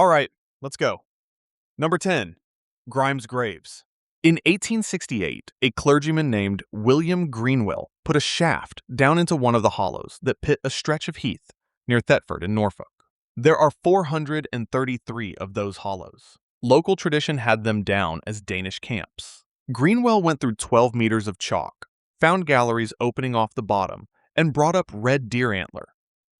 All right, let's go. Number 10. Grime's Graves. In 1868, a clergyman named William Greenwell put a shaft down into one of the hollows that pit a stretch of heath near Thetford in Norfolk. There are 433 of those hollows. Local tradition had them down as Danish camps. Greenwell went through 12 meters of chalk, found galleries opening off the bottom, and brought up red deer antler.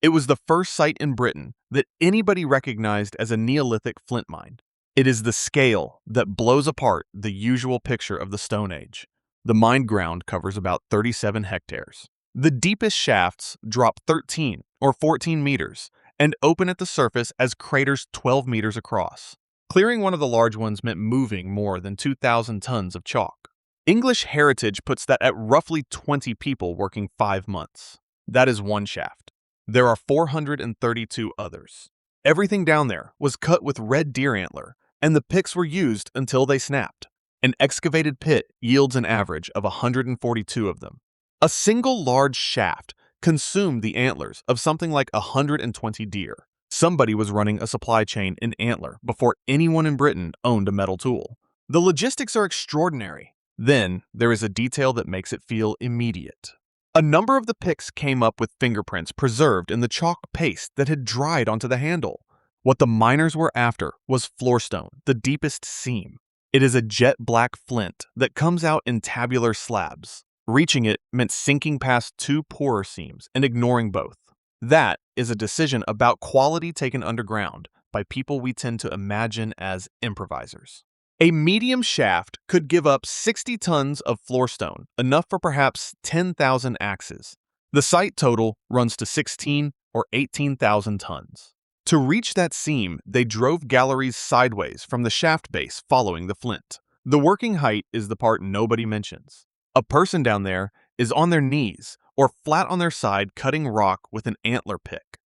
It was the first site in Britain that anybody recognized as a Neolithic flint mine. It is the scale that blows apart the usual picture of the Stone Age. The mined ground covers about 37 hectares. The deepest shafts drop 13 or 14 meters and open at the surface as craters 12 meters across. Clearing one of the large ones meant moving more than 2,000 tons of chalk. English Heritage puts that at roughly 20 people working 5 months. That is one shaft. There are 432 others. Everything down there was cut with red deer antler, and the picks were used until they snapped. An excavated pit yields an average of 142 of them. A single large shaft consumed the antlers of something like 120 deer. Somebody was running a supply chain in antler before anyone in Britain owned a metal tool. The logistics are extraordinary. Then there is a detail that makes it feel immediate. A number of the picks came up with fingerprints preserved in the chalk paste that had dried onto the handle. What the miners were after was floorstone, the deepest seam. It is a jet black flint that comes out in tabular slabs. Reaching it meant sinking past 2 poorer seams and ignoring both. That is a decision about quality taken underground by people we tend to imagine as improvisers. A medium shaft could give up 60 tons of floorstone, enough for perhaps 10,000 axes. The site total runs to 16 or 18,000 tons. To reach that seam, they drove galleries sideways from the shaft base following the flint. The working height is the part nobody mentions. A person down there is on their knees or flat on their side cutting rock with an antler pick.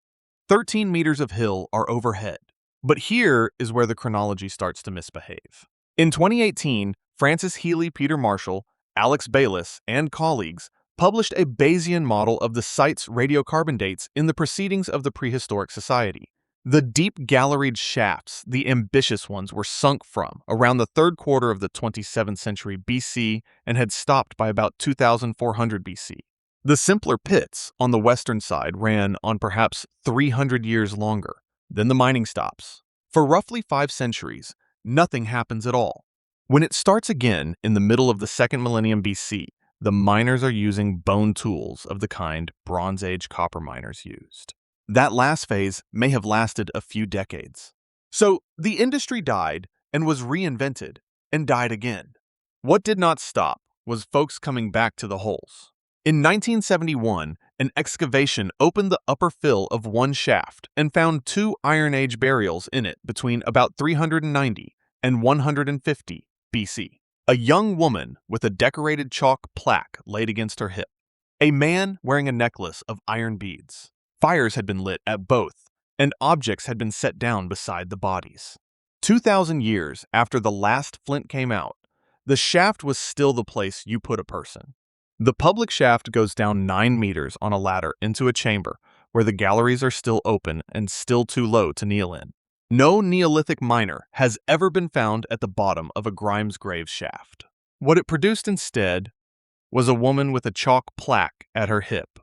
13 meters of hill are overhead. But here is where the chronology starts to misbehave. In 2018, Francis Healy, Peter Marshall, Alex Bayliss, and colleagues published a Bayesian model of the site's radiocarbon dates in the Proceedings of the Prehistoric Society. The deep galleried shafts, the ambitious ones, were sunk from around the 3rd quarter of the 27th century BC and had stopped by about 2400 BC. The simpler pits on the western side ran on perhaps 300 years longer. Then the mining stops. For roughly 5 centuries, nothing happens at all. When it starts again in the middle of the 2nd millennium BC, the miners are using bone tools of the kind Bronze Age copper miners used. That last phase may have lasted a few decades. So the industry died and was reinvented and died again. What did not stop was folks coming back to the holes. In 1971, an excavation opened the upper fill of one shaft and found 2 Iron Age burials in it between about 390 and 150 BC. A young woman with a decorated chalk plaque laid against her hip. A man wearing a necklace of iron beads. Fires had been lit at both, and objects had been set down beside the bodies. 2,000 years after the last flint came out, the shaft was still the place you put a person. The public shaft goes down 9 meters on a ladder into a chamber where the galleries are still open and still too low to kneel in. No Neolithic miner has ever been found at the bottom of a Grime's Graves shaft. What it produced instead was a woman with a chalk plaque at her hip,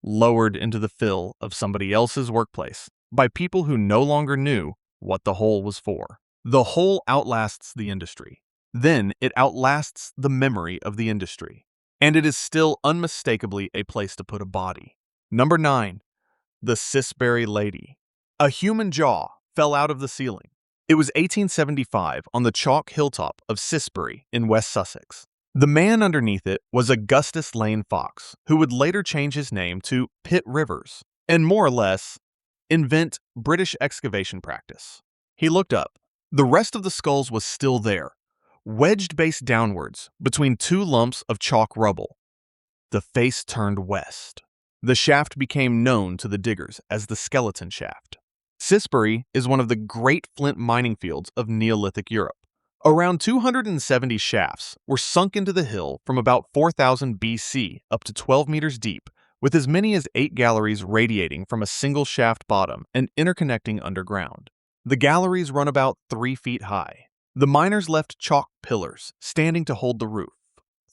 lowered into the fill of somebody else's workplace by people who no longer knew what the hole was for. The hole outlasts the industry. Then it outlasts the memory of the industry. And it is still unmistakably a place to put a body. Number 9. The Cissbury Lady. A human jaw fell out of the ceiling. It was 1875 on the chalk hilltop of Cissbury in West Sussex. The man underneath it was Augustus Lane Fox, who would later change his name to Pitt Rivers and more or less invent British excavation practice. He looked up. The rest of the skulls was still there, wedged base downwards between 2 lumps of chalk rubble. The face turned west. The shaft became known to the diggers as the skeleton shaft. Cissbury is one of the great flint mining fields of Neolithic Europe. Around 270 shafts were sunk into the hill from about 4000 BC up to 12 meters deep, with as many as 8 galleries radiating from a single shaft bottom and interconnecting underground. The galleries run about 3 feet high. The miners left chalk pillars standing to hold the roof.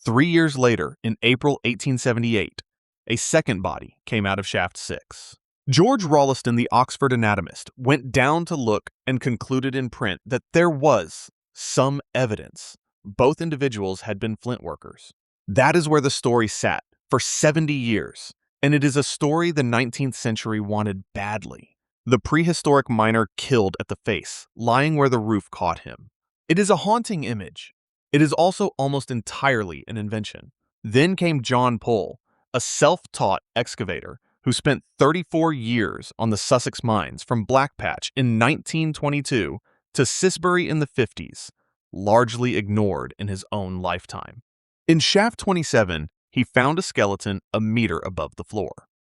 3 years later, in April 1878, a second body came out of shaft 6. George Rolleston, the Oxford anatomist, went down to look and concluded in print that there was some evidence both individuals had been flint workers. That is where the story sat for 70 years, and it is a story the 19th century wanted badly. The prehistoric miner killed at the face, lying where the roof caught him. It is a haunting image. It is also almost entirely an invention. Then came John Pole, a self-taught excavator who spent 34 years on the Sussex mines from Blackpatch in 1922 to Cissbury in the 50s, largely ignored in his own lifetime. In shaft 27, he found a skeleton a meter above the floor.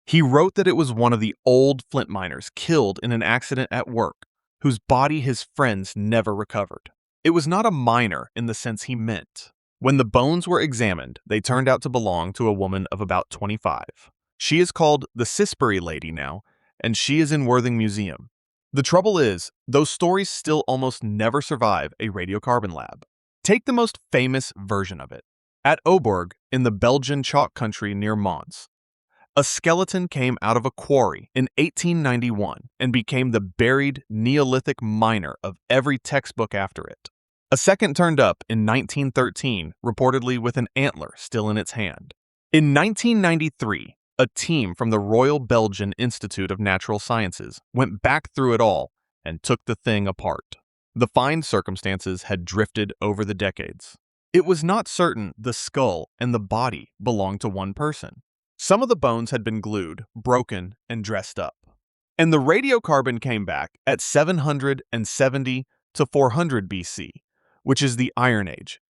He wrote that it was one of the old flint miners killed in an accident at work, whose body his friends never recovered. It was not a miner in the sense he meant. When the bones were examined, they turned out to belong to a woman of about 25. She is called the Cissbury Lady now, and she is in Worthing Museum. The trouble is, those stories still almost never survive a radiocarbon lab. Take the most famous version of it. At Oborg, in the Belgian chalk country near Mons, a skeleton came out of a quarry in 1891 and became the buried Neolithic miner of every textbook after it. A second turned up in 1913, reportedly with an antler still in its hand. In 1993, a team from the Royal Belgian Institute of Natural Sciences went back through it all and took the thing apart. The find circumstances had drifted over the decades. It was not certain the skull and the body belonged to one person. Some of the bones had been glued, broken, and dressed up. And the radiocarbon came back at 770 to 400 BC, which is the Iron Age,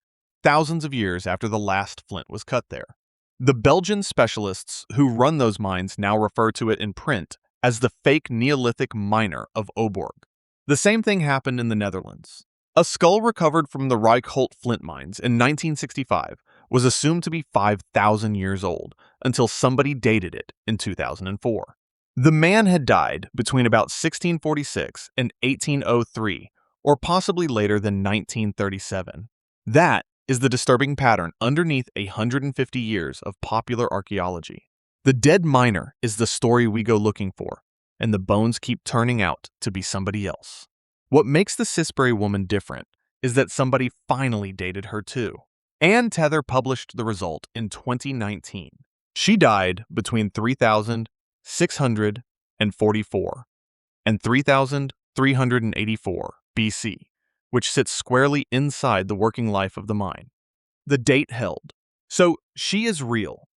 thousands of years after the last flint was cut there. The Belgian specialists who run those mines now refer to it in print as the fake Neolithic miner of Oborg. The same thing happened in the Netherlands. A skull recovered from the Reichholt flint mines in 1965 was assumed to be 5,000 years old until somebody dated it in 2004. The man had died between about 1646 and 1803, or possibly later than 1937. That is the disturbing pattern underneath 150 years of popular archaeology. The dead miner is the story we go looking for, and the bones keep turning out to be somebody else. What makes the Cissbury woman different is that somebody finally dated her too. Ann Tether published the result in 2019. She died between 3,644 and 3,384 BC, which sits squarely inside the working life of the mine. The date held. So she is real.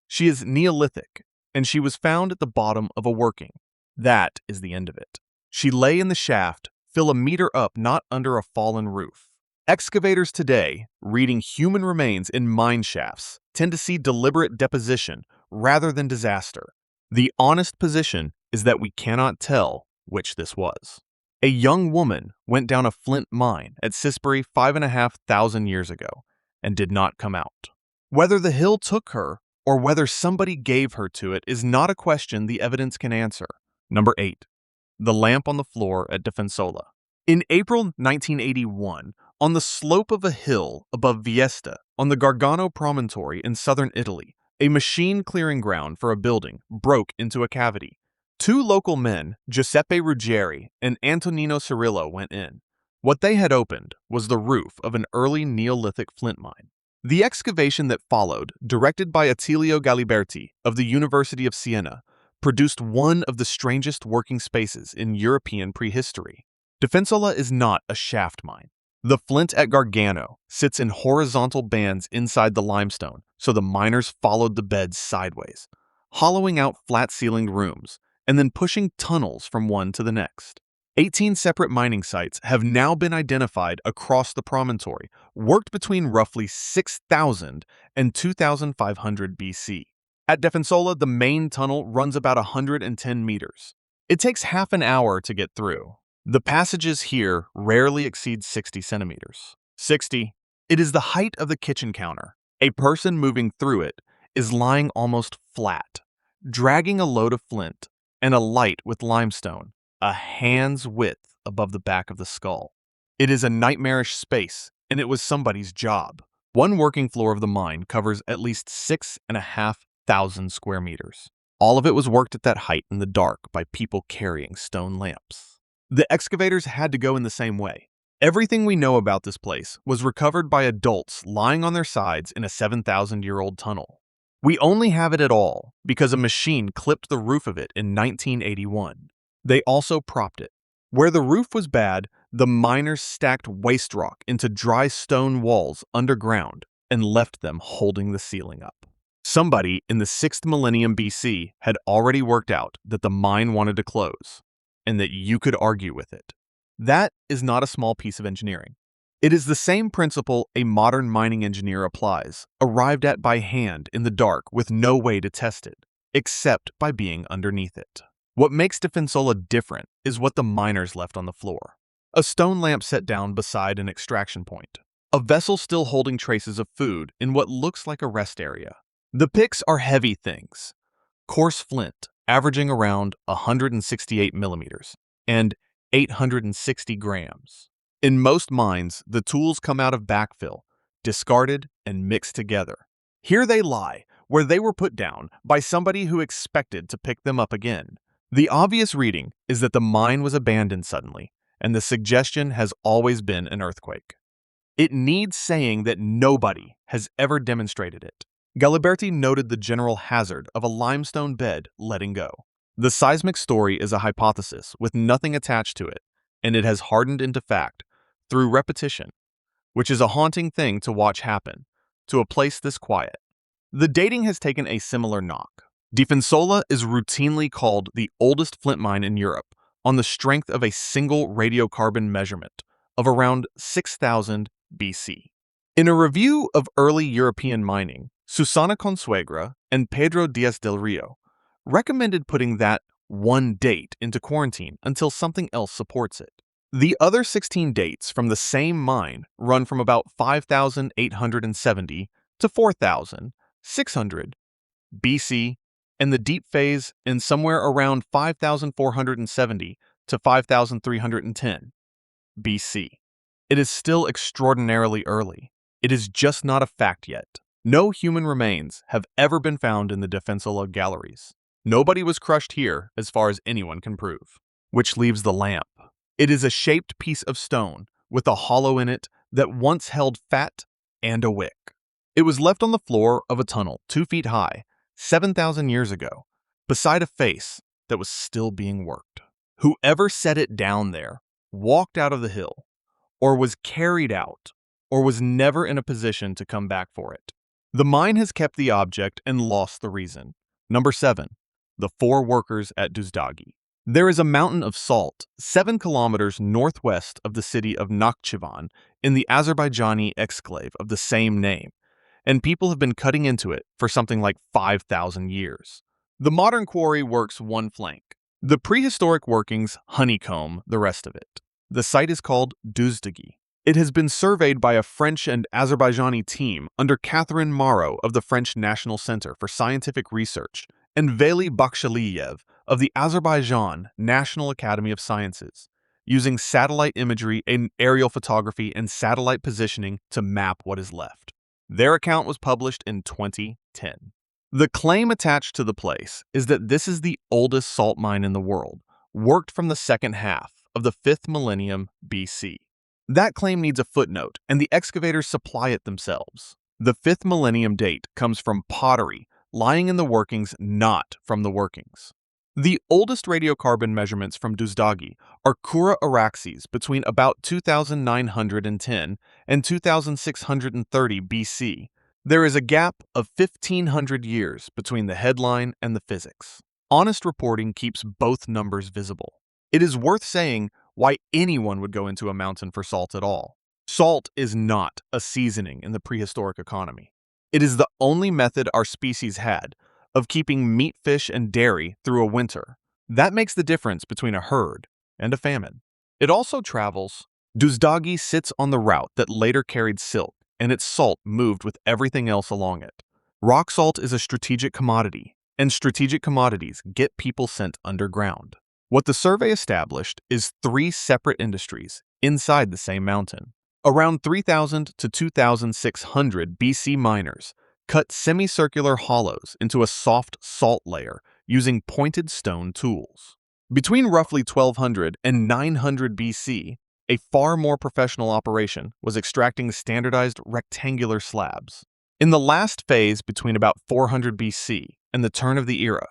She is Neolithic, and she was found at the bottom of a working. That is the end of it. She lay in the shaft, fill a meter up, not under a fallen roof. Excavators today, reading human remains in mine shafts, tend to see deliberate deposition rather than disaster. The honest position is that we cannot tell which this was. A young woman went down a flint mine at Cissbury 5,500 years ago and did not come out. Whether the hill took her or whether somebody gave her to it is not a question the evidence can answer. Number 8. The lamp on the floor at Defensola. In April 1981, on the slope of a hill above Viesta, on the Gargano promontory in southern Italy, a machine clearing ground for a building broke into a cavity. 2 local men, Giuseppe Ruggieri and Antonino Cirillo, went in. What they had opened was the roof of an early Neolithic flint mine. The excavation that followed, directed by Attilio Galiberti of the University of Siena, produced one of the strangest working spaces in European prehistory. Defensola is not a shaft mine. The flint at Gargano sits in horizontal bands inside the limestone, so the miners followed the beds sideways, hollowing out flat-ceilinged rooms, and then pushing tunnels from one to the next. 18 separate mining sites have now been identified across the promontory, worked between roughly 6,000 and 2,500 BC. At Defensola, the main tunnel runs about 110 meters. It takes half an hour to get through. The passages here rarely exceed 60 centimeters. 60. It is the height of the kitchen counter. A person moving through it is lying almost flat, dragging a load of flint and a light with limestone, a hand's width above the back of the skull. It is a nightmarish space, and it was somebody's job. One working floor of the mine covers at least 6,500 square meters. All of it was worked at that height in the dark by people carrying stone lamps. The excavators had to go in the same way. Everything we know about this place was recovered by adults lying on their sides in a 7,000-year-old tunnel. We only have it at all because a machine clipped the roof of it in 1981. They also propped it. Where the roof was bad, the miners stacked waste rock into dry stone walls underground and left them holding the ceiling up. Somebody in the 6th millennium BC had already worked out that the mine wanted to close, and that you could argue with it. That is not a small piece of engineering. It is the same principle a modern mining engineer applies, arrived at by hand in the dark with no way to test it, except by being underneath it. What makes Defensola different is what the miners left on the floor. A stone lamp set down beside an extraction point. A vessel still holding traces of food in what looks like a rest area. The picks are heavy things. Coarse flint, averaging around 168 millimeters, and 860 grams. In most mines, the tools come out of backfill, discarded and mixed together. Here they lie, where they were put down by somebody who expected to pick them up again. The obvious reading is that the mine was abandoned suddenly, and the suggestion has always been an earthquake. It needs saying that nobody has ever demonstrated it. Galiberti noted the general hazard of a limestone bed letting go. The seismic story is a hypothesis with nothing attached to it, and it has hardened into fact through repetition, which is a haunting thing to watch happen to a place this quiet. The dating has taken a similar knock. Defensola is routinely called the oldest flint mine in Europe on the strength of a single radiocarbon measurement of around 6,000 BC. In a review of early European mining, Susana Consuegra and Pedro Diaz del Rio recommended putting that one date into quarantine until something else supports it. The other 16 dates from the same mine run from about 5,870 to 4,600 BC, and the deep phase in somewhere around 5,470 to 5,310 BC. It is still extraordinarily early. It is just not a fact yet. No human remains have ever been found in the Defensola galleries. Nobody was crushed here, as far as anyone can prove. Which leaves the lamp. It is a shaped piece of stone with a hollow in it that once held fat and a wick. It was left on the floor of a tunnel 2 feet high, 7,000 years ago, beside a face that was still being worked. Whoever set it down there walked out of the hill, or was carried out, or was never in a position to come back for it. The mine has kept the object and lost the reason. Number 7. The 4 workers at Duzdagi. There is a mountain of salt 7 kilometers northwest of the city of Nakhchivan in the Azerbaijani exclave of the same name, and people have been cutting into it for something like 5,000 years. The modern quarry works one flank. The prehistoric workings honeycomb the rest of it. The site is called Duzdagi. It has been surveyed by a French and Azerbaijani team under Catherine Marot of the French National Center for Scientific Research and Veli Bakhshaliyev of the Azerbaijan National Academy of Sciences, using satellite imagery and aerial photography and satellite positioning to map what is left. Their account was published in 2010. The claim attached to the place is that this is the oldest salt mine in the world, worked from the second half of the 5th millennium BC. That claim needs a footnote, and the excavators supply it themselves. The 5th millennium date comes from pottery lying in the workings, not from the workings. The oldest radiocarbon measurements from Duzdagi are Kura Araxes between about 2,910 and 2,630 BC. There is a gap of 1,500 years between the headline and the physics. Honest reporting keeps both numbers visible. It is worth saying why anyone would go into a mountain for salt at all. Salt is not a seasoning in the prehistoric economy. It is the only method our species had of keeping meat, fish, and dairy through a winter. That makes the difference between a herd and a famine. It also travels. Duzdagi sits on the route that later carried silk, and its salt moved with everything else along it. Rock salt is a strategic commodity, and strategic commodities get people sent underground. What the survey established is three separate industries inside the same mountain. Around 3,000 to 2,600 BC miners cut semicircular hollows into a soft salt layer using pointed stone tools. Between roughly 1200 and 900 BC, a far more professional operation was extracting standardized rectangular slabs. In the last phase between about 400 BC and the turn of the era,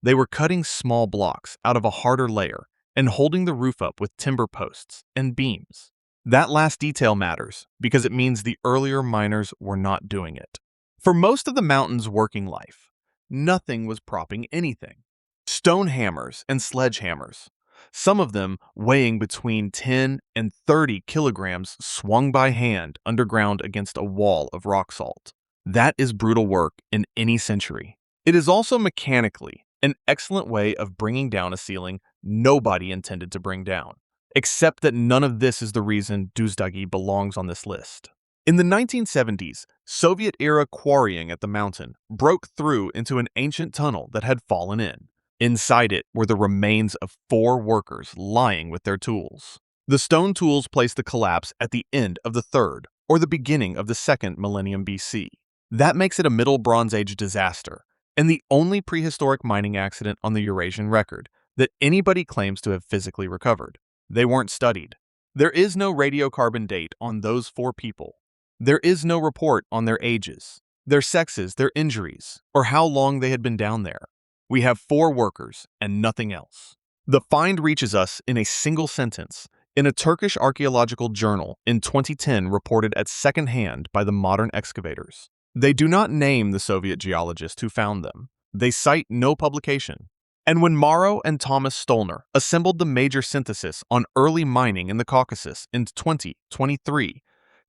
they were cutting small blocks out of a harder layer and holding the roof up with timber posts and beams. That last detail matters because it means the earlier miners were not doing it. For most of the mountain's working life, nothing was propping anything. Stone hammers and sledgehammers, some of them weighing between 10 and 30 kilograms, swung by hand underground against a wall of rock salt. That is brutal work in any century. It is also mechanically an excellent way of bringing down a ceiling nobody intended to bring down. Except that none of this is the reason Duzdagi belongs on this list. In the 1970s, Soviet-era quarrying at the mountain broke through into an ancient tunnel that had fallen in. Inside it were the remains of 4 workers lying with their tools. The stone tools placed the collapse at the end of the 3rd or the beginning of the 2nd millennium BC. That makes it a Middle Bronze Age disaster, and the only prehistoric mining accident on the Eurasian record that anybody claims to have physically recovered. They weren't studied. There is no radiocarbon date on those 4 people. There is no report on their ages, their sexes, their injuries, or how long they had been down there. We have 4 workers and nothing else. The find reaches us in a single sentence in a Turkish archaeological journal in 2010 reported at second hand by the modern excavators. They do not name the Soviet geologist who found them. They cite no publication. And when Morrow and Thomas Stolner assembled the major synthesis on early mining in the Caucasus in 2023,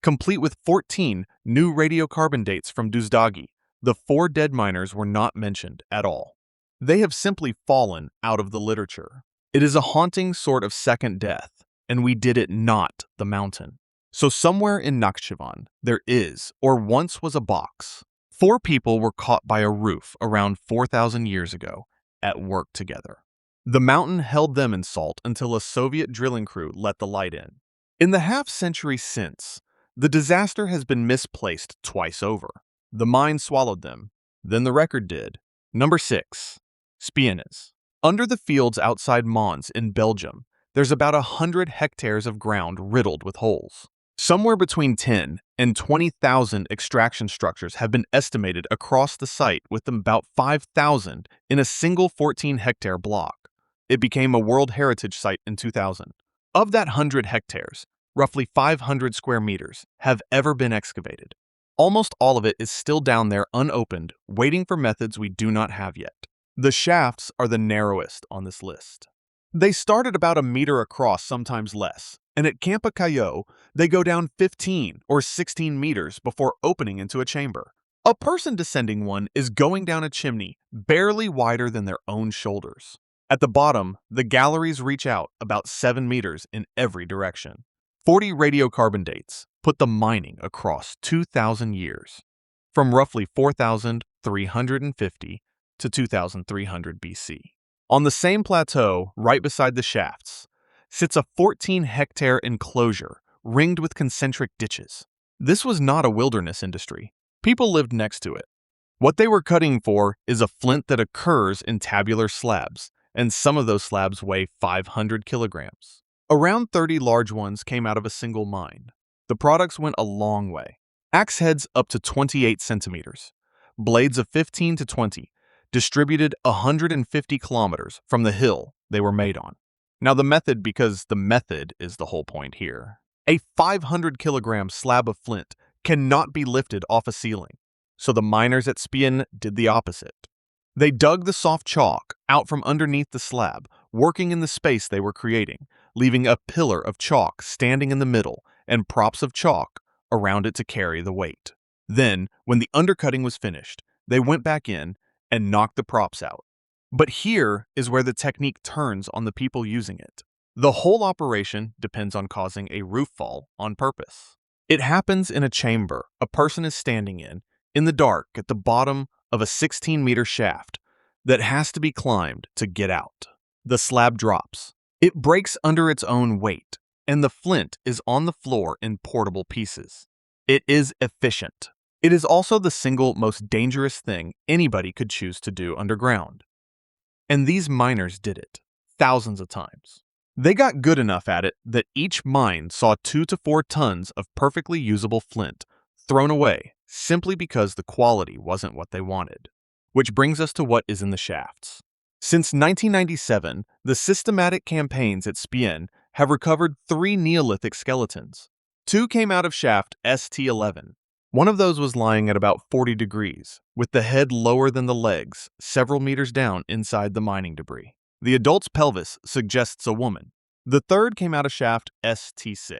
complete with 14 new radiocarbon dates from Duzdagi, the 4 dead miners were not mentioned at all. They have simply fallen out of the literature. It is a haunting sort of second death, and we did it not the mountain. So somewhere in Nakhchivan, there is, or once was, a box. 4 people were caught by a roof around 4,000 years ago, at work together. The mountain held them in salt until a Soviet drilling crew let the light in. In the half-century since, the disaster has been misplaced twice over. The mine swallowed them, then the record did. Number 6. Spiennes. Under the fields outside Mons in Belgium, there's about 100 hectares of ground riddled with holes. Somewhere between 10 and 20,000 extraction structures have been estimated across the site, with about 5,000 in a single 14-hectare block. It became a World Heritage Site in 2000. Of that 100 hectares, roughly 500 square meters have ever been excavated. Almost all of it is still down there unopened, waiting for methods we do not have yet. The shafts are the narrowest on this list. They start at about a meter across, sometimes less, and at Campa Cayo, they go down 15 or 16 meters before opening into a chamber. A person descending one is going down a chimney barely wider than their own shoulders. At the bottom, the galleries reach out about 7 meters in every direction. 40 radiocarbon dates put the mining across 2,000 years, from roughly 4,350 to 2,300 BC. On the same plateau, right beside the shafts, sits a 14-hectare enclosure ringed with concentric ditches. This was not a wilderness industry. People lived next to it. What they were cutting for is a flint that occurs in tabular slabs, and some of those slabs weigh 500 kilograms. Around 30 large ones came out of a single mine. The products went a long way. Axe heads up to 28 centimeters, blades of 15 to 20, distributed 150 kilometers from the hill they were made on. Now the method, because the method is the whole point here. A 500-kilogram slab of flint cannot be lifted off a ceiling, so the miners at Spiennes did the opposite. They dug the soft chalk out from underneath the slab, working in the space they were creating, leaving a pillar of chalk standing in the middle and props of chalk around it to carry the weight. Then, when the undercutting was finished, they went back in and knocked the props out. But here is where the technique turns on the people using it. The whole operation depends on causing a roof fall on purpose. It happens in a chamber a person is standing in the dark at the bottom of a 16-meter shaft that has to be climbed to get out. The slab drops. It breaks under its own weight, and the flint is on the floor in portable pieces. It is efficient. It is also the single most dangerous thing anybody could choose to do underground. And these miners did it, thousands of times. They got good enough at it that each mine saw 2 to 4 tons of perfectly usable flint thrown away simply because the quality wasn't what they wanted. Which brings us to what is in the shafts. Since 1997, the systematic campaigns at Spiennes have recovered 3 Neolithic skeletons. 2 came out of shaft ST11. One of those was lying at about 40 degrees, with the head lower than the legs, several meters down inside the mining debris. The adult's pelvis suggests a woman. The third came out of shaft ST6.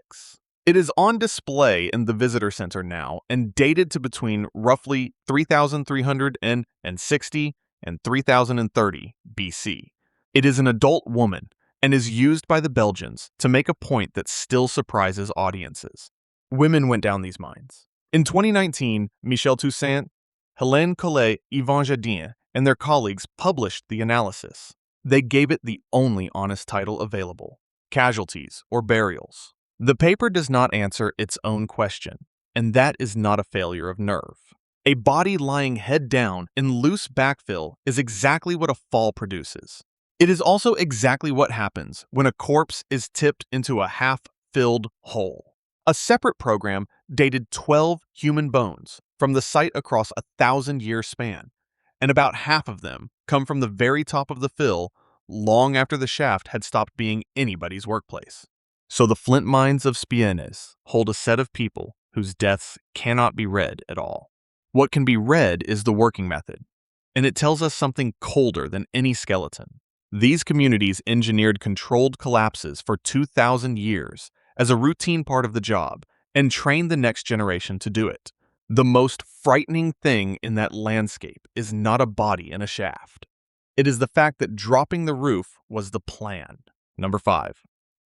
It is on display in the visitor center now and dated to between roughly 3,360 and 3030 BC. It is an adult woman and is used by the Belgians to make a point that still surprises audiences. Women went down these mines. In 2019, Michel Toussaint, Hélène Collet, Yvan Jardin, and their colleagues published the analysis. They gave it the only honest title available: Casualties or Burials. The paper does not answer its own question, and that is not a failure of nerve. A body lying head down in loose backfill is exactly what a fall produces. It is also exactly what happens when a corpse is tipped into a half-filled hole. A separate program dated 12 human bones from the site across a 1,000-year span, and about half of them come from the very top of the fill long after the shaft had stopped being anybody's workplace. So the flint mines of Spiennes hold a set of people whose deaths cannot be read at all. What can be read is the working method, and it tells us something colder than any skeleton. These communities engineered controlled collapses for 2,000 years as a routine part of the job and trained the next generation to do it. The most frightening thing in that landscape is not a body in a shaft. It is the fact that dropping the roof was the plan. Number 5.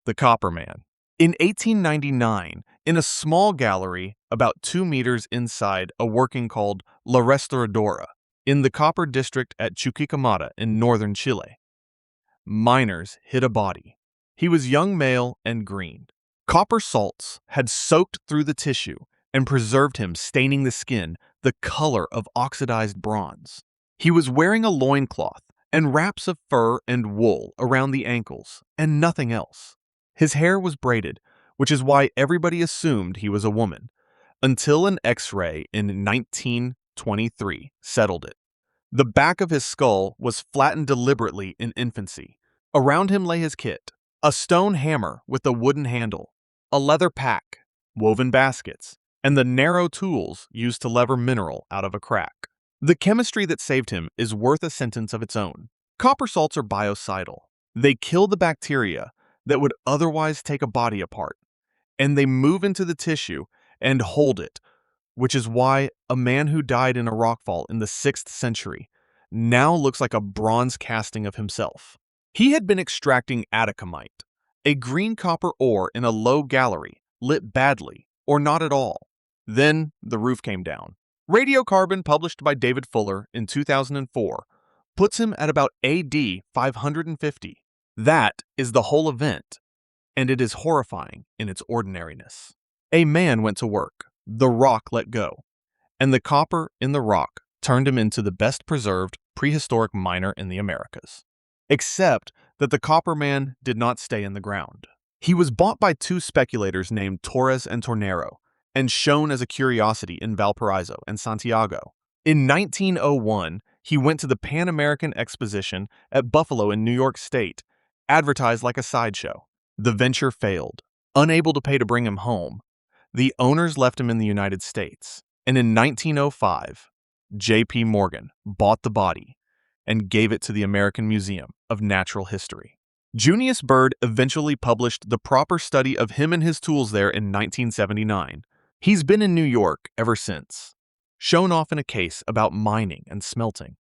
The Copper Man. In 1899, in a small gallery about 2 meters inside a working called La Restauradora in the copper district at Chuquicamata in northern Chile, miners hit a body. He was young male and green. Copper salts had soaked through the tissue and preserved him, staining the skin the color of oxidized bronze. He was wearing a loincloth and wraps of fur and wool around the ankles, and nothing else. His hair was braided, which is why everybody assumed he was a woman, until an X-ray in 1923 settled it. The back of his skull was flattened deliberately in infancy. Around him lay his kit: a stone hammer with a wooden handle, a leather pack, woven baskets, and the narrow tools used to lever mineral out of a crack. The chemistry that saved him is worth a sentence of its own. Copper salts are biocidal. They kill the bacteria that would otherwise take a body apart, and they move into the tissue and hold it, which is why a man who died in a rockfall in the 6th century now looks like a bronze casting of himself. He had been extracting atacamite, a green copper ore in a low gallery, lit badly, or not at all. Then the roof came down. Radiocarbon, published by David Fuller in 2004, puts him at about AD 550. That is the whole event, and it is horrifying in its ordinariness. A man went to work, the rock let go, and the copper in the rock turned him into the best preserved prehistoric miner in the Americas. Except that the Copper Man did not stay in the ground. He was bought by 2 speculators named Torres and Tornero, and shown as a curiosity in Valparaiso and Santiago. In 1901, he went to the Pan American Exposition at Buffalo in New York State, advertised like a sideshow. The venture failed. Unable to pay to bring him home, the owners left him in the United States, and in 1905, J.P. Morgan bought the body and gave it to the American Museum of Natural History. Junius Bird eventually published the proper study of him and his tools there in 1979. He's been in New York ever since, shown off in a case about mining and smelting.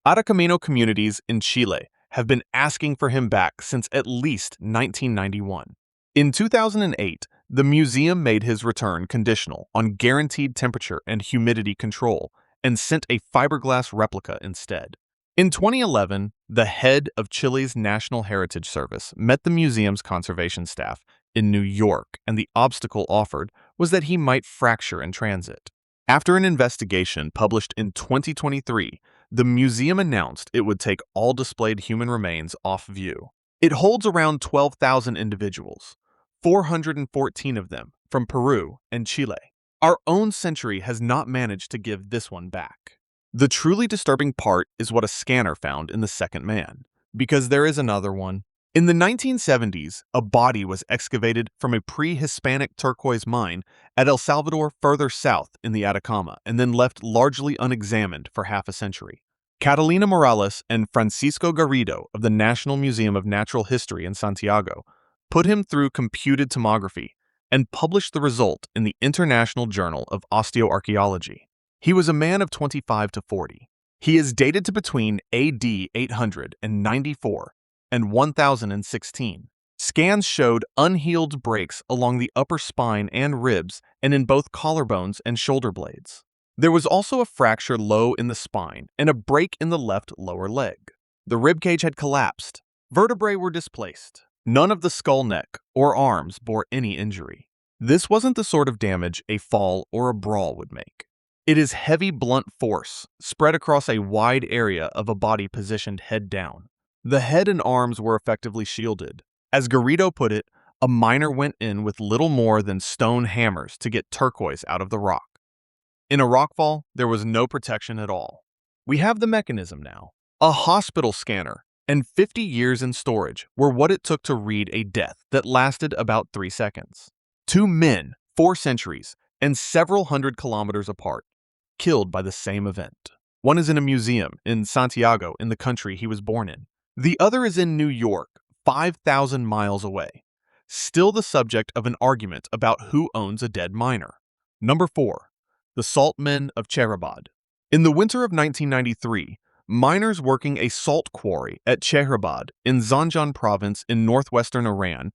Atacamino communities in Chile have been asking for him back since at least 1991. In 2008, the museum made his return conditional on guaranteed temperature and humidity control and sent a fiberglass replica instead. In 2011, the head of Chile's National Heritage Service met the museum's conservation staff in New York, and the obstacle offered was that he might fracture in transit. After an investigation published in 2023, the museum announced it would take all displayed human remains off view. It holds around 12,000 individuals, 414 of them from Peru and Chile. Our own century has not managed to give this one back. The truly disturbing part is what a scanner found in the second man, because there is another one. In the 1970s, a body was excavated from a pre-Hispanic turquoise mine at El Salvador further south in the Atacama and then left largely unexamined for half a century. Catalina Morales and Francisco Garrido of the National Museum of Natural History in Santiago put him through computed tomography and published the result in the International Journal of Osteoarchaeology. He was a man of 25 to 40. He is dated to between AD 894 and 1016. Scans showed unhealed breaks along the upper spine and ribs and in both collarbones and shoulder blades. There was also a fracture low in the spine and a break in the left lower leg. The ribcage had collapsed. Vertebrae were displaced. None of the skull, neck, or arms bore any injury. This wasn't the sort of damage a fall or a brawl would make. It is heavy, blunt force spread across a wide area of a body positioned head down. The head and arms were effectively shielded. As Garrido put it, a miner went in with little more than stone hammers to get turquoise out of the rock. In a rockfall, there was no protection at all. We have the mechanism now. A hospital scanner and 50 years in storage were what it took to read a death that lasted about 3 seconds. 2 men, 4 centuries, and several hundred kilometers apart, killed by the same event. One is in a museum in Santiago in the country he was born in. The other is in New York, 5,000 miles away, still the subject of an argument about who owns a dead miner. Number 4. The Salt Men of Chehrabad. In the winter of 1993, miners working a salt quarry at Cherabad in Zanjan province in northwestern Iran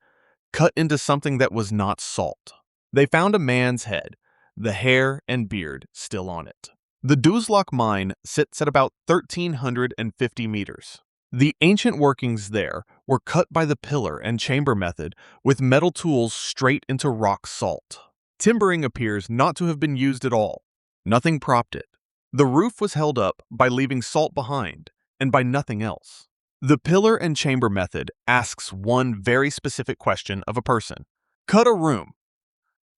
cut into something that was not salt. They found a man's head, the hair and beard still on it. The Duzdagi mine sits at about 1,350 meters. The ancient workings there were cut by the pillar and chamber method with metal tools straight into rock salt. Timbering appears not to have been used at all. Nothing propped it. The roof was held up by leaving salt behind and by nothing else. The pillar and chamber method asks one very specific question of a person. Cut a room.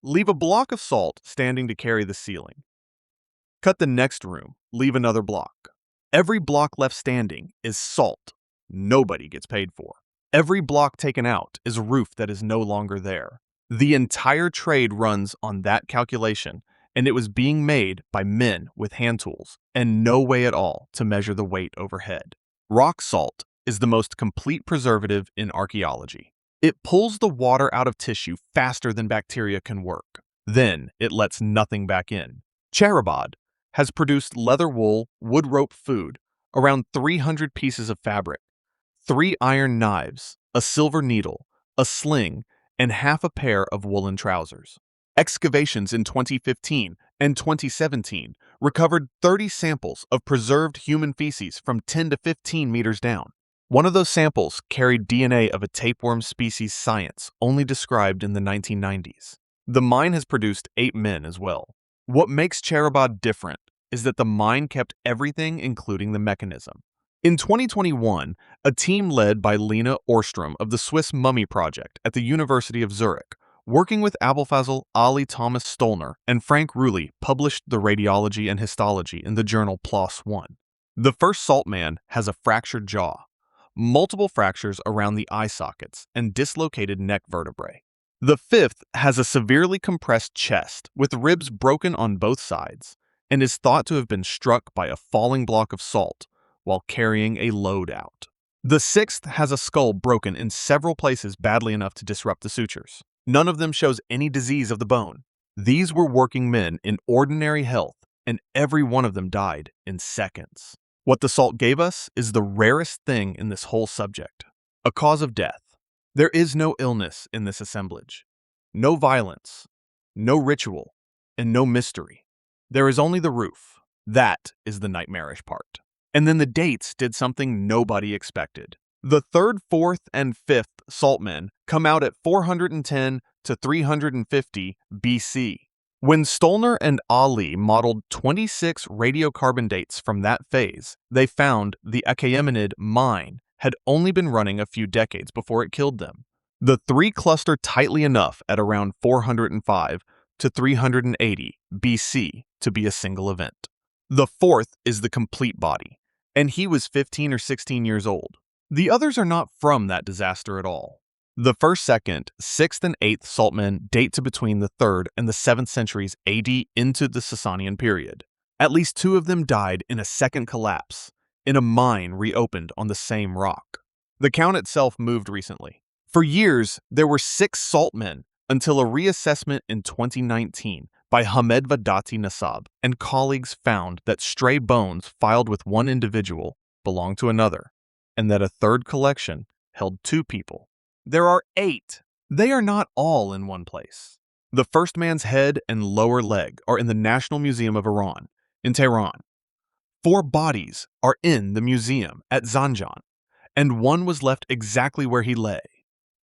Leave a block of salt standing to carry the ceiling. Cut the next room. Leave another block. Every block left standing is salt nobody gets paid for. Every block taken out is roof that is no longer there. The entire trade runs on that calculation, and it was being made by men with hand tools and no way at all to measure the weight overhead. Rock salt is the most complete preservative in archaeology. It pulls the water out of tissue faster than bacteria can work. Then it lets nothing back in. Cherabad has produced leather wool, wood rope food, around 300 pieces of fabric, 3 iron knives, a silver needle, a sling, and half a pair of woolen trousers. Excavations in 2015 and 2017 recovered 30 samples of preserved human feces from 10 to 15 meters down. One of those samples carried DNA of a tapeworm species science only described in the 1990s. The mine has produced 8 men as well. What makes Cherabad different is that the mine kept everything including the mechanism. In 2021, a team led by Lena Orstrom of the Swiss Mummy Project at the University of Zurich, working with Abulfazl Ali Thomas Stolner and Frank Rulli, published the radiology and histology in the journal PLOS One. The first salt man has a fractured jaw, multiple fractures around the eye sockets, and dislocated neck vertebrae. The fifth has a severely compressed chest with ribs broken on both sides and is thought to have been struck by a falling block of salt while carrying a load out. The sixth has a skull broken in several places badly enough to disrupt the sutures. None of them shows any disease of the bone. These were working men in ordinary health, and every one of them died in seconds. What the salt gave us is the rarest thing in this whole subject: a cause of death. There is no illness in this assemblage, no violence, no ritual, and no mystery. There is only the roof. That is the nightmarish part. And then the dates did something nobody expected. The 3rd, 4th, and 5th saltmen come out at 410 to 350 BC. When Stollner and Ali modeled 26 radiocarbon dates from that phase, they found the Achaemenid mine had only been running a few decades before it killed them. The three cluster tightly enough at around 405 to 380 BC to be a single event. The 4th is the complete body, and he was 15 or 16 years old. The others are not from that disaster at all. The 1st, 2nd, 6th, and 8th saltmen date to between the 3rd and the 7th centuries AD into the Sasanian period. At least 2 of them died in a second collapse, in a mine reopened on the same rock. The count itself moved recently. For years, there were 6 saltmen until a reassessment in 2019 by Hamed Vadati Nasab and colleagues found that stray bones filed with one individual belonged to another, and that a 3rd collection held 2 people. There are 8. They are not all in one place. The first man's head and lower leg are in the National Museum of Iran, in Tehran. 4 bodies are in the museum at Zanjan, and one was left exactly where he lay,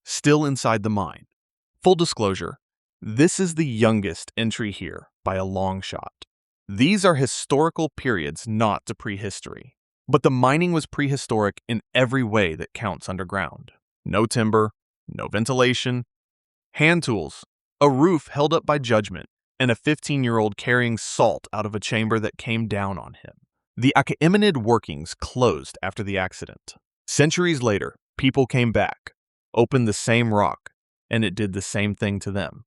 still inside the mine. Full disclosure, this is the youngest entry here by a long shot. These are historical periods, not to prehistory. But the mining was prehistoric in every way that counts underground. No timber, no ventilation, hand tools, a roof held up by judgment, and a 15-year-old carrying salt out of a chamber that came down on him. The Achaemenid workings closed after the accident. Centuries later, people came back, opened the same rock, and it did the same thing to them.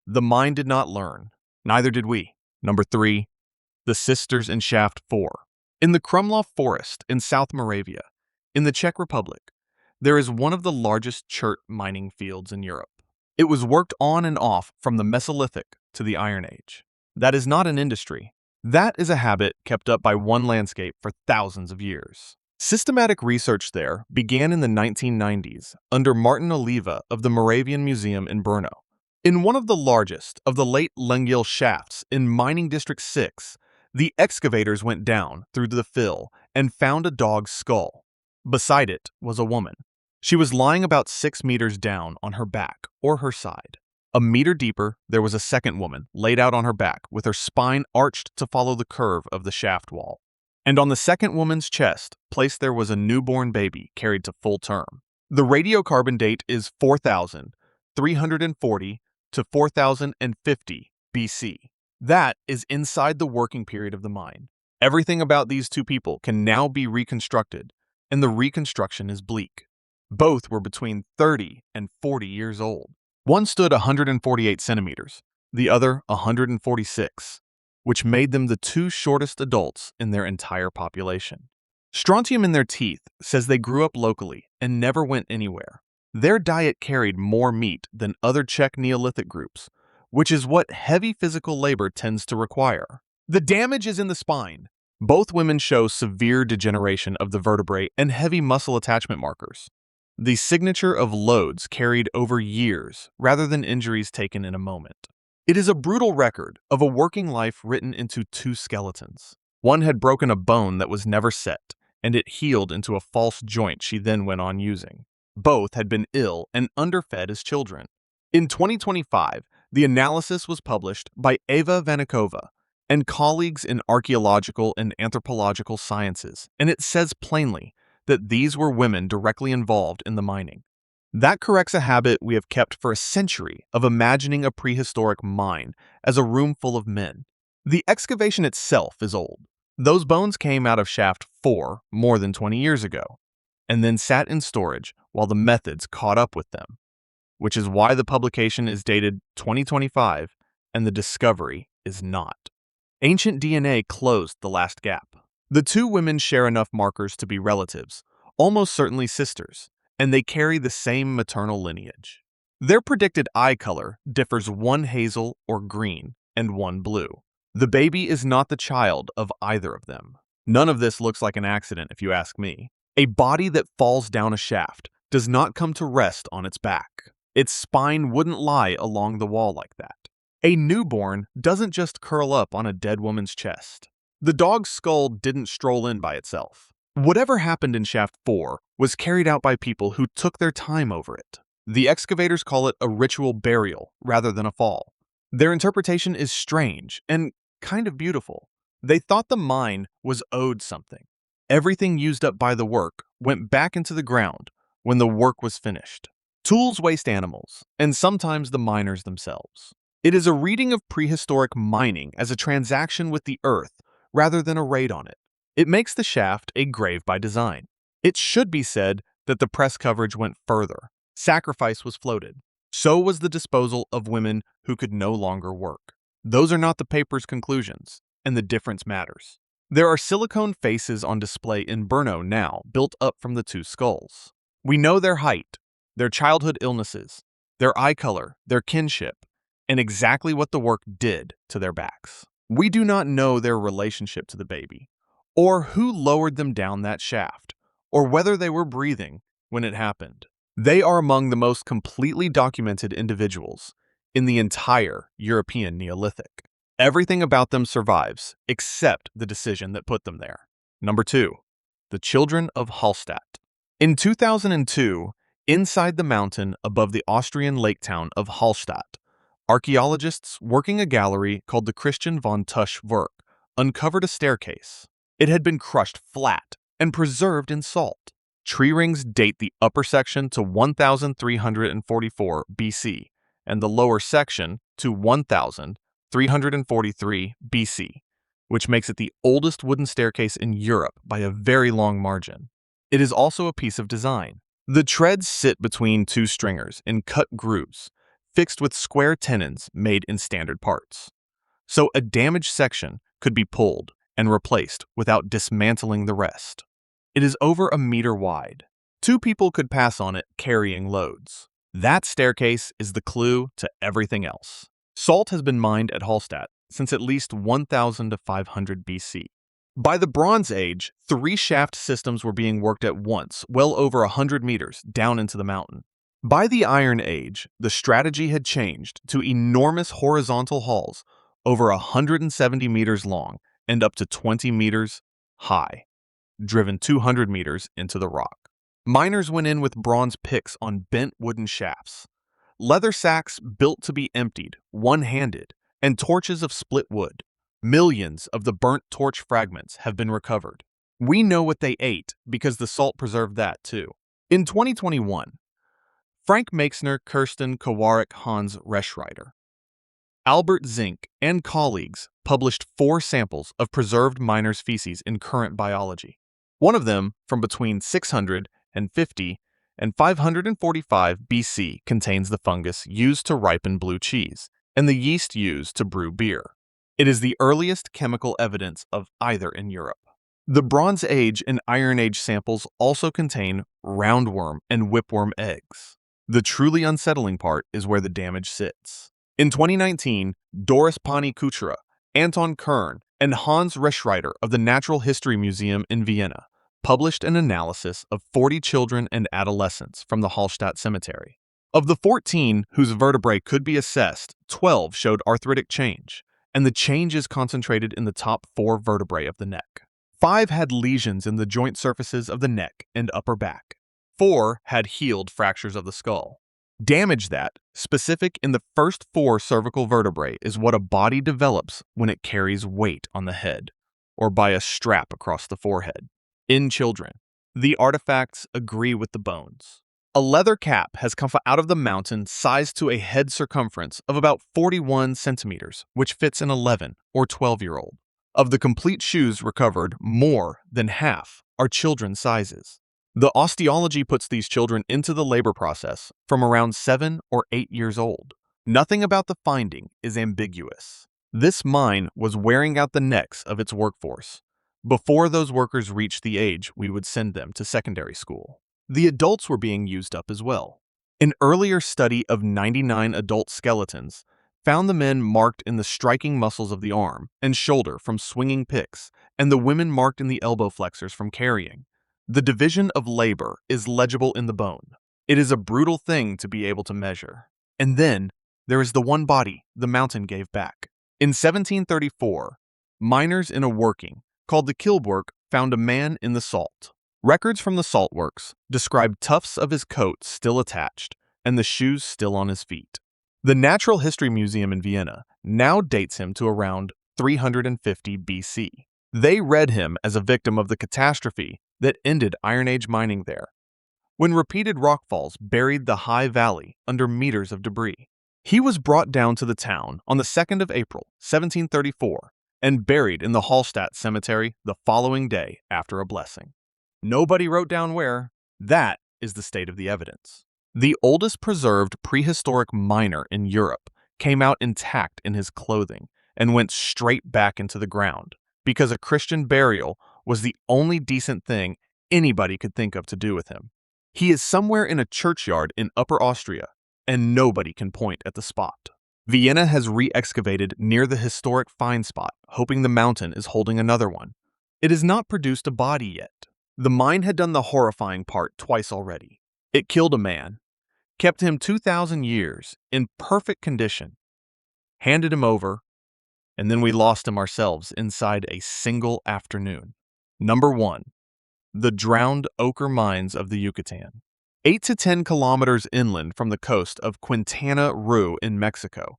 The mine did not learn. Neither did we. Number 3, the Sisters in Shaft 4. In the Krumlov Forest in South Moravia, in the Czech Republic, there is one of the largest chert mining fields in Europe. It was worked on and off from the Mesolithic to the Iron Age. That is not an industry. That is a habit kept up by one landscape for thousands of years. Systematic research there began in the 1990s under Martin Oliva of the Moravian Museum in Brno. In one of the largest of the late Lengil shafts in Mining District 6, the excavators went down through the fill and found a dog's skull. Beside it was a woman. She was lying about 6 meters down on her back or her side. A meter deeper, there was a second woman laid out on her back with her spine arched to follow the curve of the shaft wall. And on the second woman's chest, placed there was a newborn baby carried to full term. The radiocarbon date is 4,340 to 4,050 BC. That is inside the working period of the mine. Everything about these 2 people can now be reconstructed, and the reconstruction is bleak. Both were between 30 and 40 years old. One stood 148 centimeters, the other 146, which made them the 2 shortest adults in their entire population. Strontium in their teeth says they grew up locally and never went anywhere. Their diet carried more meat than other Czech Neolithic groups, which is what heavy physical labor tends to require. The damage is in the spine. Both women show severe degeneration of the vertebrae and heavy muscle attachment markers, the signature of loads carried over years rather than injuries taken in a moment. It is a brutal record of a working life written into 2 skeletons. One had broken a bone that was never set, and it healed into a false joint she then went on using. Both had been ill and underfed as children. In 2025, the analysis was published by Eva Vanikova and colleagues in archaeological and anthropological sciences, and it says plainly that these were women directly involved in the mining. That corrects a habit we have kept for a century of imagining a prehistoric mine as a room full of men. The excavation itself is old. Those bones came out of Shaft 4 more than 20 years ago, and then sat in storage while the methods caught up with them, which is why the publication is dated 2025 and the discovery is not. Ancient DNA closed the last gap. The 2 women share enough markers to be relatives, almost certainly sisters, and they carry the same maternal lineage. Their predicted eye color differs, one hazel or green and one blue. The baby is not the child of either of them. None of this looks like an accident if you ask me. A body that falls down a shaft does not come to rest on its back. Its spine wouldn't lie along the wall like that. A newborn doesn't just curl up on a dead woman's chest. The dog's skull didn't stroll in by itself. Whatever happened in Shaft 4 was carried out by people who took their time over it. The excavators call it a ritual burial rather than a fall. Their interpretation is strange and kind of beautiful. They thought the mine was owed something. Everything used up by the work went back into the ground when the work was finished. Tools waste animals, and sometimes the miners themselves. It is a reading of prehistoric mining as a transaction with the earth rather than a raid on it. It makes the shaft a grave by design. It should be said that the press coverage went further. Sacrifice was floated. So was the disposal of women who could no longer work. Those are not the paper's conclusions, and the difference matters. There are silicone faces on display in Brno now, built up from the two skulls. We know their height, their childhood illnesses, their eye color, their kinship, and exactly what the work did to their backs. We do not know their relationship to the baby, or who lowered them down that shaft, or whether they were breathing when it happened. They are among the most completely documented individuals in the entire European Neolithic. Everything about them survives, except the decision that put them there. Number 2. The Children of Hallstatt. In 2002, inside the mountain above the Austrian lake town of Hallstatt, archaeologists working a gallery called the Christian von Tusch Werk uncovered a staircase. It had been crushed flat and preserved in salt. Tree rings date the upper section to 1344 BC and the lower section to 1343 BC, which makes it the oldest wooden staircase in Europe by a very long margin. It is also a piece of design. The treads sit between two stringers in cut grooves, fixed with square tenons made in standard parts. So a damaged section could be pulled and replaced without dismantling the rest. It is over a meter wide. 2 people could pass on it carrying loads. That staircase is the clue to everything else. Salt has been mined at Hallstatt since at least 1500 BC. By the Bronze Age, 3 shaft systems were being worked at once, well over 100 meters down into the mountain. By the Iron Age, the strategy had changed to enormous horizontal halls over 170 meters long and up to 20 meters high, driven 200 meters into the rock. Miners went in with bronze picks on bent wooden shafts, leather sacks built to be emptied one-handed, and torches of split wood. Millions of the burnt torch fragments have been recovered. We know what they ate because the salt preserved that too. In 2021, Frank Meixner, Kirsten Kowarek, Hans Reschreiter, Albert Zink, and colleagues published 4 samples of preserved miners' feces in Current Biology. One of them, from between 650 and 545 BC, contains the fungus used to ripen blue cheese and the yeast used to brew beer. It is the earliest chemical evidence of either in Europe. The Bronze Age and Iron Age samples also contain roundworm and whipworm eggs. The truly unsettling part is where the damage sits. In 2019, Doris Pani Kuchera, Anton Kern, and Hans Reschreiter of the Natural History Museum in Vienna published an analysis of 40 children and adolescents from the Hallstatt Cemetery. Of the 14 whose vertebrae could be assessed, 12 showed arthritic change, and the change is concentrated in the top 4 vertebrae of the neck. 5 had lesions in the joint surfaces of the neck and upper back. 4 had healed fractures of the skull. Damage that, specific in the first 4 cervical vertebrae, is what a body develops when it carries weight on the head, or by a strap across the forehead. In children, the artifacts agree with the bones. A leather cap has come out of the mountain sized to a head circumference of about 41 centimeters, which fits an 11 or 12-year-old. Of the complete shoes recovered, more than half are children's sizes. The osteology puts these children into the labor process from around 7 or 8 years old. Nothing about the finding is ambiguous. This mine was wearing out the necks of its workforce before those workers reached the age we would send them to secondary school. The adults were being used up as well. An earlier study of 99 adult skeletons found the men marked in the striking muscles of the arm and shoulder from swinging picks, and the women marked in the elbow flexors from carrying. The division of labor is legible in the bone. It is a brutal thing to be able to measure. And then there is the one body the mountain gave back. In 1734, miners in a working, called the Kilburg, found a man in the salt. Records from the salt works describe tufts of his coat still attached and the shoes still on his feet. The Natural History Museum in Vienna now dates him to around 350 BC. They read him as a victim of the catastrophe that ended Iron Age mining there, when repeated rockfalls buried the high valley under meters of debris. He was brought down to the town on the 2nd of April, 1734, and buried in the Hallstatt cemetery the following day after a blessing. Nobody wrote down where. That is the state of the evidence. The oldest preserved prehistoric miner in Europe came out intact in his clothing and went straight back into the ground because a Christian burial was the only decent thing anybody could think of to do with him. He is somewhere in a churchyard in Upper Austria, and nobody can point at the spot. Vienna has re-excavated near the historic find spot, hoping the mountain is holding another one. It has not produced a body yet. The mine had done the horrifying part twice already. It killed a man, kept him 2,000 years in perfect condition, handed him over, and then we lost him ourselves inside a single afternoon. Number 1. The drowned ochre mines of the Yucatán. 8 to 10 kilometers inland from the coast of Quintana Roo in Mexico,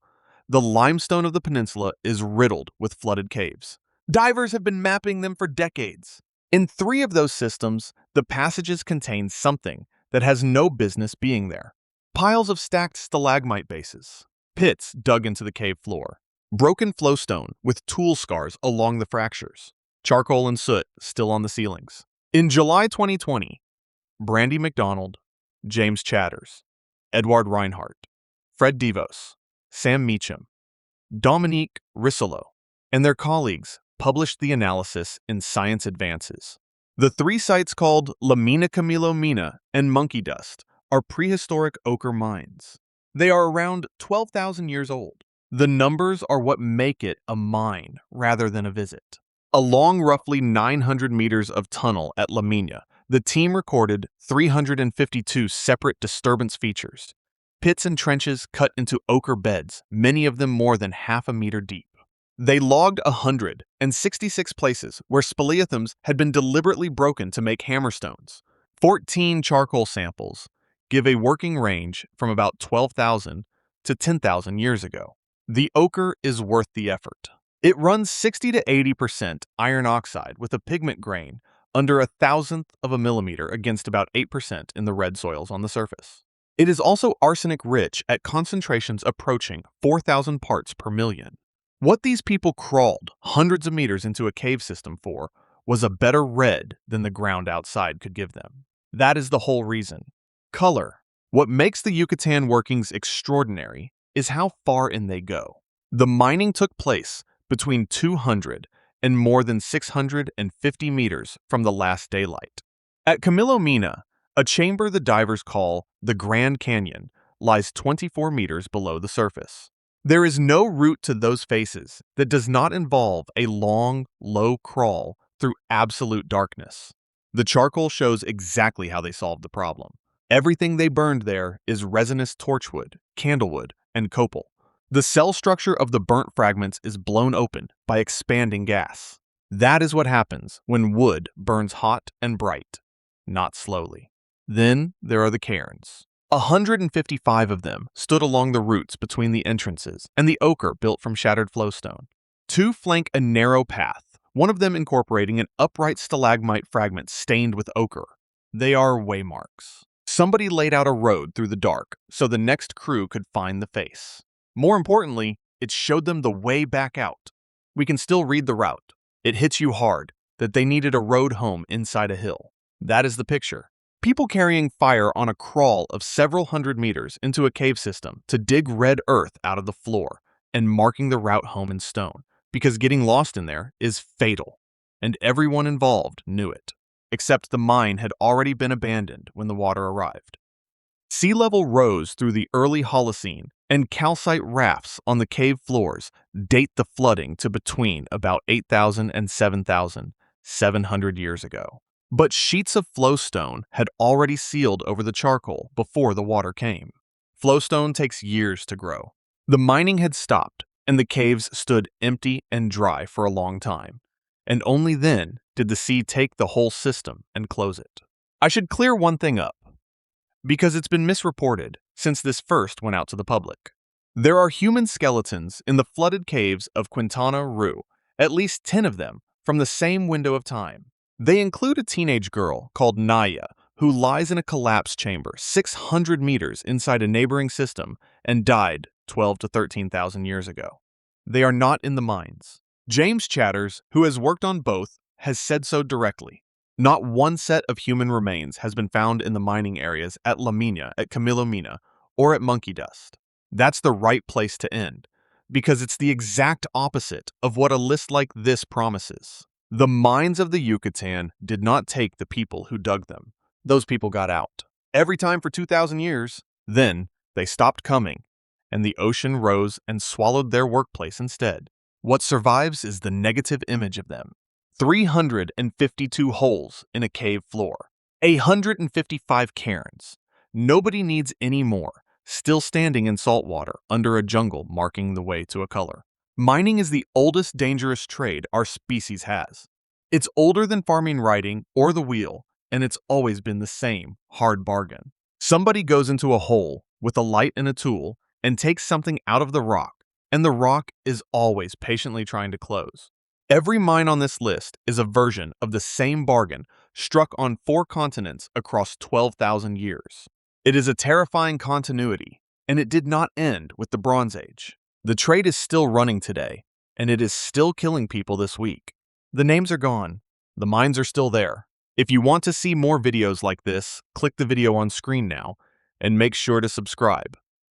the limestone of the peninsula is riddled with flooded caves. Divers have been mapping them for decades. In 3 of those systems, the passages contain something that has no business being there. Piles of stacked stalagmite bases, pits dug into the cave floor, broken flowstone with tool scars along the fractures, charcoal and soot still on the ceilings. In July 2020, Brandy McDonald, James Chatters, Edward Reinhardt, Fred Devos, Sam Meacham, Dominique Risolo, and their colleagues published the analysis in Science Advances. The 3 sites called La Mina Camilo Mina and Monkey Dust are prehistoric ochre mines. They are around 12,000 years old. The numbers are what make it a mine rather than a visit. Along roughly 900 meters of tunnel at La Mina, the team recorded 352 separate disturbance features, pits and trenches cut into ochre beds, many of them more than half a meter deep. They logged 166 places where speleothems had been deliberately broken to make hammerstones. 14 charcoal samples give a working range from about 12,000 to 10,000 years ago. The ochre is worth the effort. It runs 60 to 80% iron oxide with a pigment grain under 1,000th of a millimeter against about 8% in the red soils on the surface. It is also arsenic-rich at concentrations approaching 4,000 parts per million. What these people crawled hundreds of meters into a cave system for was a better red than the ground outside could give them. That is the whole reason. Color. What makes the Yucatán workings extraordinary is how far in they go. The mining took place between 200 and more than 650 meters from the last daylight. At Camilo Mina, a chamber the divers call the Grand Canyon lies 24 meters below the surface. There is no route to those faces that does not involve a long, low crawl through absolute darkness. The charcoal shows exactly how they solved the problem. Everything they burned there is resinous torchwood, candlewood, and copal. The cell structure of the burnt fragments is blown open by expanding gas. That is what happens when wood burns hot and bright, not slowly. Then there are the cairns. 155 of them stood along the routes between the entrances and the ochre built from shattered flowstone. 2 flank a narrow path, one of them incorporating an upright stalagmite fragment stained with ochre. They are waymarks. Somebody laid out a road through the dark so the next crew could find the face. More importantly, it showed them the way back out. We can still read the route. It hits you hard that they needed a road home inside a hill. That is the picture. People carrying fire on a crawl of several hundred meters into a cave system to dig red earth out of the floor and marking the route home in stone, because getting lost in there is fatal, and everyone involved knew it, except the mine had already been abandoned when the water arrived. Sea level rose through the early Holocene, and calcite rafts on the cave floors date the flooding to between about 8,000 and 7,700 years ago. But sheets of flowstone had already sealed over the charcoal before the water came. Flowstone takes years to grow. The mining had stopped, and the caves stood empty and dry for a long time. And only then did the sea take the whole system and close it. I should clear one thing up, because it's been misreported since this first went out to the public. There are human skeletons in the flooded caves of Quintana Roo, at least 10 of them, from the same window of time. They include a teenage girl called Naya, who lies in a collapsed chamber 600 meters inside a neighboring system and died 12 to 13,000 years ago. They are not in the mines. James Chatters, who has worked on both, has said so directly. Not one set of human remains has been found in the mining areas at La Mina, at Camilo Mina, or at Monkey Dust. That's the right place to end, because it's the exact opposite of what a list like this promises. The mines of the Yucatán did not take the people who dug them. Those people got out. Every time for 2,000 years. Then they stopped coming, and the ocean rose and swallowed their workplace instead. What survives is the negative image of them. 352 holes in a cave floor. 155 cairns. Nobody needs any more, still standing in salt water under a jungle marking the way to a color. Mining is the oldest dangerous trade our species has. It's older than farming, writing, or the wheel, and it's always been the same hard bargain. Somebody goes into a hole with a light and a tool and takes something out of the rock, and the rock is always patiently trying to close. Every mine on this list is a version of the same bargain struck on 4 continents across 12,000 years. It is a terrifying continuity, and it did not end with the Bronze Age. The trade is still running today, and it is still killing people this week. The names are gone. The mines are still there. If you want to see more videos like this, click the video on screen now, and make sure to subscribe.